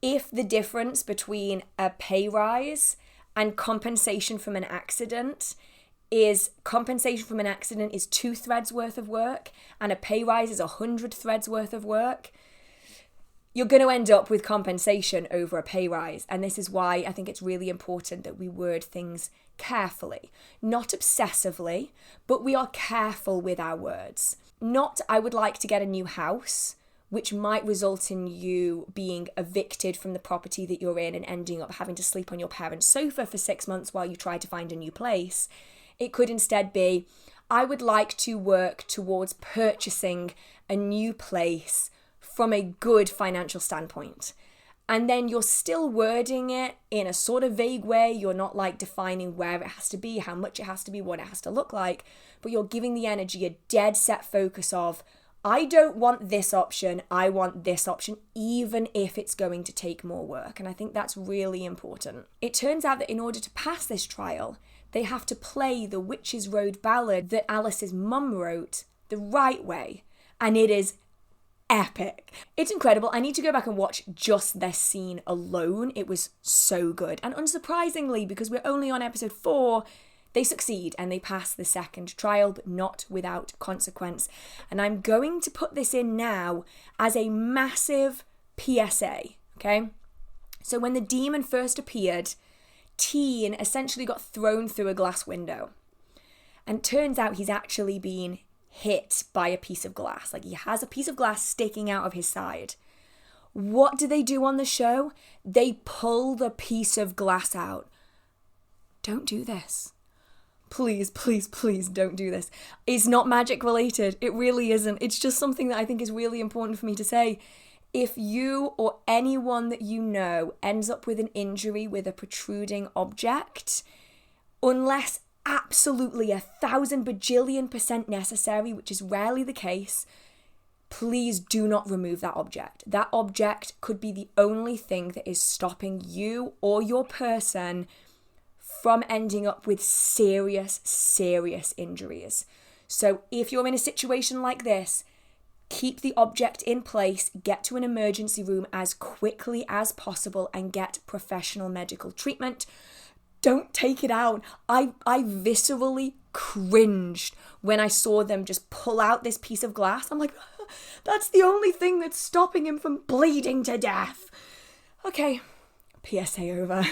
if the difference between a pay rise and compensation from an accident is 2 threads worth of work and a pay rise is 100 threads worth of work, you're going to end up with compensation over a pay rise. And this is why I think it's really important that we word things carefully, not obsessively, but we are careful with our words. Not, "I would like to get a new house," which might result in you being evicted from the property that you're in and ending up having to sleep on your parents' sofa for 6 months while you try to find a new place. It could instead be, "I would like to work towards purchasing a new place from a good financial standpoint." And then you're still wording it in a sort of vague way. You're not like defining where it has to be, how much it has to be, what it has to look like, but you're giving the energy a dead set focus of, "I don't want this option, I want this option," even if it's going to take more work. And I think that's really important. It turns out that in order to pass this trial, they have to play the Witch's Road ballad that Alice's mum wrote the right way. And it is epic. It's incredible. I need to go back and watch just this scene alone. It was so good. And unsurprisingly, because we're only on episode 4, they succeed and they pass the second trial, but not without consequence. And I'm going to put this in now as a massive PSA, okay? So when the demon first appeared, Teen essentially got thrown through a glass window. And turns out he's actually been hit by a piece of glass. Like, he has a piece of glass sticking out of his side. What do they do on the show? They pull the piece of glass out. Don't do this. Please, please, please don't do this. It's not magic related. It really isn't. It's just something that I think is really important for me to say. If you or anyone that you know ends up with an injury with a protruding object, unless absolutely 1,000 bajillion % necessary, which is rarely the case, please do not remove that object. That object could be the only thing that is stopping you or your person from ending up with serious, serious injuries. So if you're in a situation like this, keep the object in place, get to an emergency room as quickly as possible and get professional medical treatment. Don't take it out. I viscerally cringed when I saw them just pull out this piece of glass. I'm like, That's the only thing that's stopping him from bleeding to death. Okay, PSA over.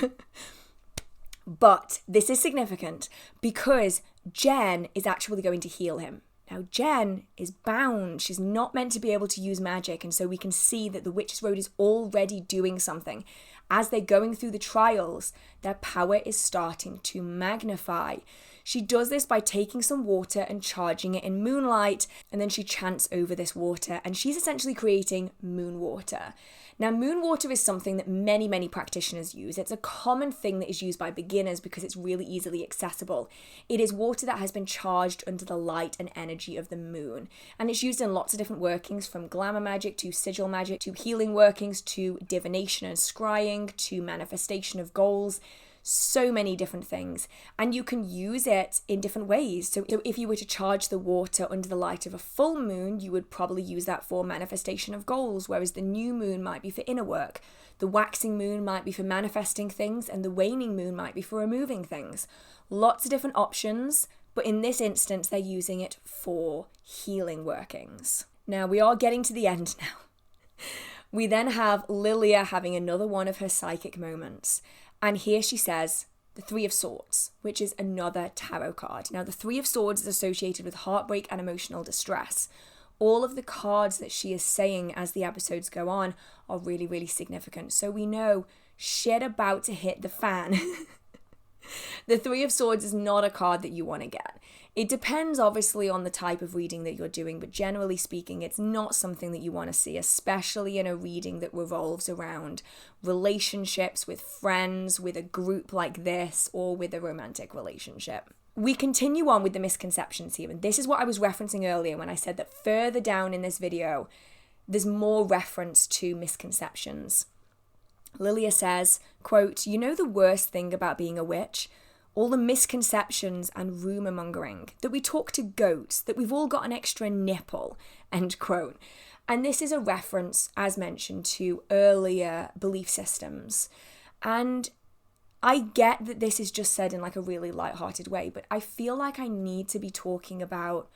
But this is significant because Jen is actually going to heal him. Now, Jen is bound. She's not meant to be able to use magic. And so we can see that the Witch's Road is already doing something. As they're going through the trials, their power is starting to magnify. She does this by taking some water and charging it in moonlight. And then she chants over this water. And she's essentially creating moon water. Now, moon water is something that many, many practitioners use. It's a common thing that is used by beginners because it's really easily accessible. It is water that has been charged under the light and energy of the moon. And it's used in lots of different workings, from Glamour Magick to Sigil magic to healing workings to divination and scrying to manifestation of goals. So many different things, and you can use it in different ways. So if you were to charge the water under the light of a full moon, you would probably use that for manifestation of goals, whereas the new moon might be for inner work, the waxing moon might be for manifesting things, and the waning moon might be for removing things. Lots of different options, but in this instance they're using it for healing workings. Now we are getting to the end now. We then have Lilia having another one of her psychic moments. And here she says, the Three of Swords, which is another tarot card. Now, the Three of Swords is associated with heartbreak and emotional distress. All of the cards that she is saying as the episodes go on are really, really significant. So we know shit about to hit the fan. The Three of Swords is not a card that you want to get. It depends, obviously, on the type of reading that you're doing, but generally speaking, it's not something that you want to see, especially in a reading that revolves around relationships with friends, with a group like this, or with a romantic relationship. We continue on with the misconceptions here, and this is what I was referencing earlier when I said that further down in this video, there's more reference to misconceptions. Lilia says, quote, "You know the worst thing about being a witch? All the misconceptions and rumour mongering, that we talk to goats, that we've all got an extra nipple," end quote. And this is a reference, as mentioned, to earlier belief systems. And I get that this is just said in like a really lighthearted way, but I feel like I need to be talking about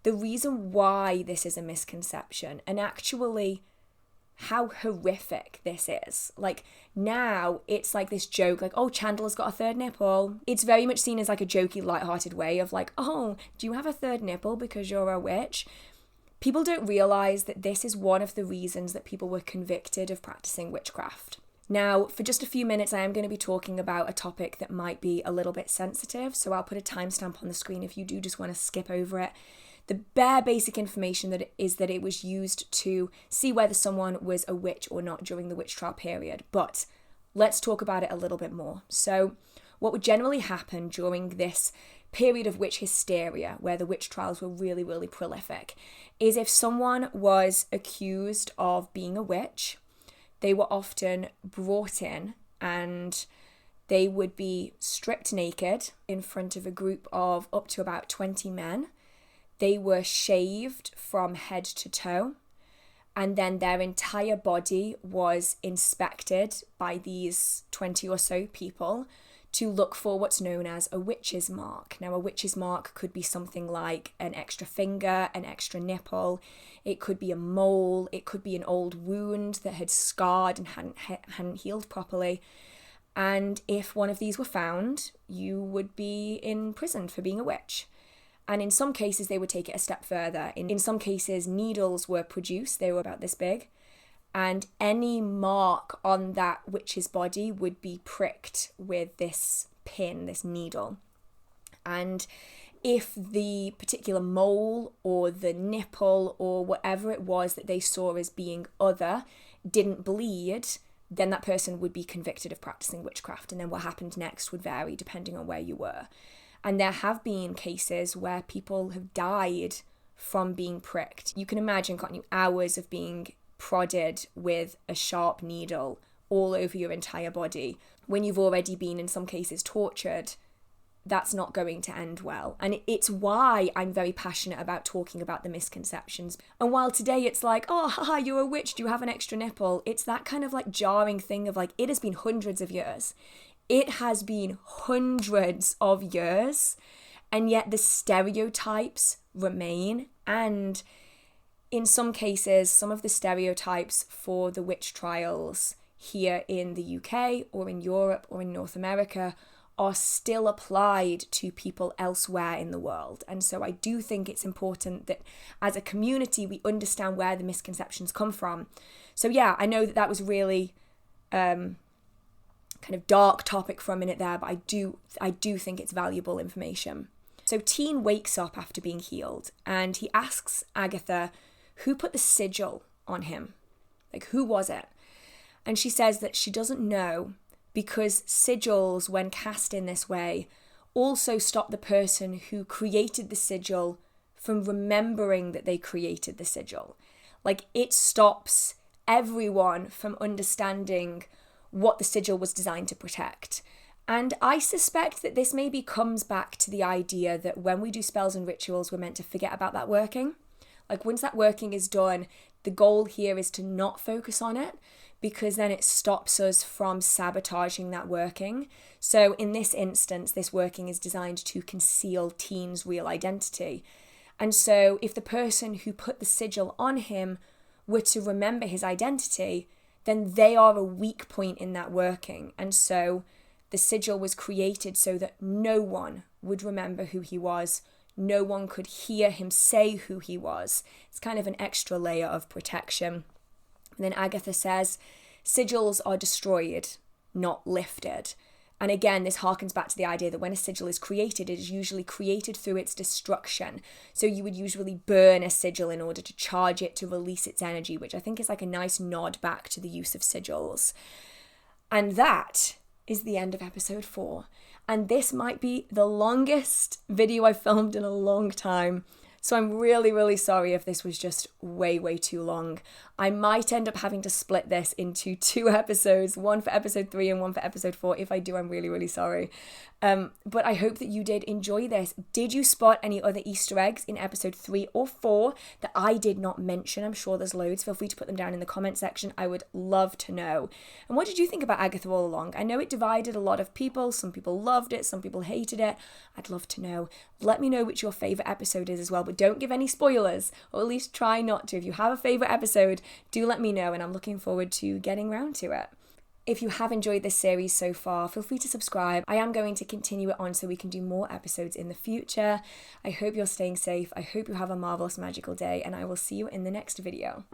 the reason why this is a misconception and actually how horrific this is. Like, now it's like this joke, like, oh, Chandler's got a third nipple. It's very much seen as like a jokey, lighthearted way of like, oh, do you have a third nipple because you're a witch? People don't realise that this is one of the reasons that people were convicted of practicing witchcraft. Now, for just a few minutes, I am going to be talking about a topic that might be a little bit sensitive, so I'll put a timestamp on the screen if you do just want to skip over it. The bare basic information that it was used to see whether someone was a witch or not during the witch trial period. But let's talk about it a little bit more. So what would generally happen during this period of witch hysteria, where the witch trials were really, really prolific, is if someone was accused of being a witch, they were often brought in and they would be stripped naked in front of a group of up to about 20 men. They were shaved from head to toe, and then their entire body was inspected by these 20 or so people to look for what's known as a witch's mark. Now, a witch's mark could be something like an extra finger, an extra nipple. It could be a mole. It could be an old wound that had scarred and hadn't healed properly. And if one of these were found, you would be imprisoned for being a witch. And in some cases, they would take it a step further. In some cases, needles were produced. They were about this big. And any mark on that witch's body would be pricked with this pin, this needle. And if the particular mole or the nipple or whatever it was that they saw as being other didn't bleed, then that person would be convicted of practicing witchcraft. And then what happened next would vary depending on where you were. And there have been cases where people have died from being pricked. You can imagine, can't you, hours of being prodded with a sharp needle all over your entire body. When you've already been, in some cases, tortured, that's not going to end well. And it's why I'm very passionate about talking about the misconceptions. And while today it's like, oh, haha, you're a witch, do you have an extra nipple? It's that kind of like jarring thing of like, it has been hundreds of years. It has been hundreds of years, and yet the stereotypes remain. And in some cases, some of the stereotypes for the witch trials here in the UK or in Europe or in North America are still applied to people elsewhere in the world. And so I do think it's important that as a community, we understand where the misconceptions come from. So yeah, I know that was really kind of dark topic for a minute there, but I do think it's valuable information. So Teen wakes up after being healed and he asks Agatha who put the sigil on him. Like, who was it? And she says that she doesn't know because sigils, when cast in this way, also stop the person who created the sigil from remembering that they created the sigil. Like, it stops everyone from understanding what the sigil was designed to protect. And I suspect that this maybe comes back to the idea that when we do spells and rituals, we're meant to forget about that working. Like, once that working is done, the goal here is to not focus on it, because then it stops us from sabotaging that working. So in this instance, this working is designed to conceal Teen's real identity. And so if the person who put the sigil on him were to remember his identity, then they are a weak point in that working. And so the sigil was created so that no one would remember who he was. No one could hear him say who he was. It's kind of an extra layer of protection. And then Agatha says, sigils are destroyed, not lifted. And again, this harkens back to the idea that when a sigil is created, it is usually created through its destruction. So you would usually burn a sigil in order to charge it, to release its energy, which I think is like a nice nod back to the use of sigils. And that is the end of episode 4. And this might be the longest video I've filmed in a long time. So I'm really, really sorry if this was just way, way too long. I might end up having to split this into 2 episodes, one for episode 3 and one for episode 4. If I do, I'm really, really sorry. But I hope that you did enjoy this. Did you spot any other Easter eggs in episode 3 or 4 that I did not mention? I'm sure there's loads. Feel free to put them down in the comment section. I would love to know. And what did you think about Agatha all along? I know it divided a lot of people. Some people loved it. Some people hated it. I'd love to know. Let me know which your favourite episode is as well. But don't give any spoilers, or at least try not to. If you have a favourite episode, do let me know, and I'm looking forward to getting round to it. If you have enjoyed this series so far, feel free to subscribe. I am going to continue it on so we can do more episodes in the future. I hope you're staying safe. I hope you have a marvellous magical day, and I will see you in the next video.